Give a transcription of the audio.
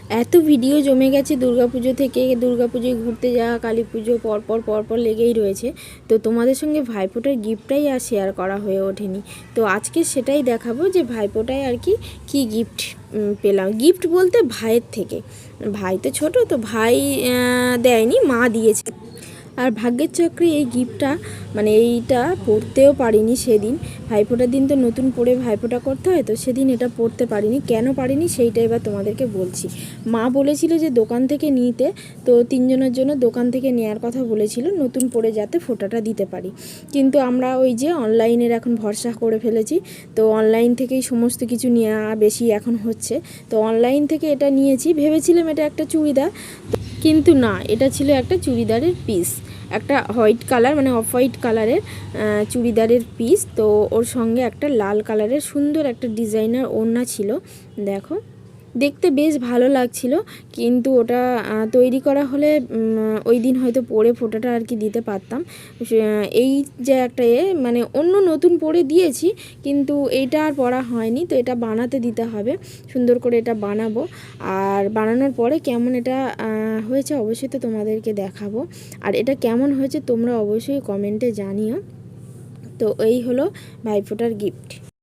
এত ভিডিও জমে গেছে দুর্গাপুজো থেকে, দুর্গাপুজোয় ঘুরতে যাওয়া, কালী পুজো পরপর লেগেই রয়েছে। তো তোমাদের সঙ্গে ভাইফোঁটার গিফটটাই আর শেয়ার করা হয়ে ওঠেনি। তো আজকে সেটাই দেখাবো যে ভাইফোঁটায় আর কি গিফট পেলাম। গিফট বলতে ভাইয়ের থেকে, ভাই তো ছোট, তো ভাই দেয়নি, মা দিয়েছে। আর ভাগ্যের চক্রে এই গিফটটা মানে এইটা পরতেও পারিনি সেদিন। ভাইফোঁটার দিন তো নতুন পরে ভাইফোঁটা করতে হয়, তো সেদিন এটা পরতে পারিনি। কেন পারিনি সেইটা এবার তোমাদেরকে বলছি। মা বলেছিল যে দোকান থেকে নিতে, তো 3 জনের জন্য দোকান থেকে নেওয়ার কথা বলেছিল, নতুন পরে যাতে ফোঁটাটা দিতে পারি। কিন্তু আমরা ওই যে অনলাইনের এখন ভরসা করে ফেলেছি, তো অনলাইন থেকেই সমস্ত কিছু নেওয়া বেশি এখন হচ্ছে। তো অনলাইন থেকে এটা নিয়েছি, ভেবেছিলাম এটা একটা চুড়িদার, কিন্তু না, এটা ছিল একটা চুড়িদারের পিস, একটা হোয়াইট কালার মানে অফ হোয়াইট কালারের চুড়িদারের পিস। তো ওর সঙ্গে একটা লাল কালারের সুন্দর একটা ডিজাইনার ওড়না ছিল। দেখো, দেখতে বেশ ভালো লাগছিল, কিন্তু ওটা তৈরি করা হলে ওই দিন হয়তো পরে ফোঁটাটা আর কি দিতে পারতাম। এই যে একটা মানে অন্য নতুন পরে দিয়েছি, কিন্তু এইটা আর পরা হয়নি। তো এটা বানাতে দিতে হবে, সুন্দর করে এটা বানাবো। আর বানানোর পরে কেমন এটা হয়েছে অবশ্যই তো তোমাদেরকে দেখাবো। আর এটা কেমন হয়েছে তোমরা অবশ্যই কমেন্টে জানিও। তো এই হলো ভাইফোঁটার গিফট।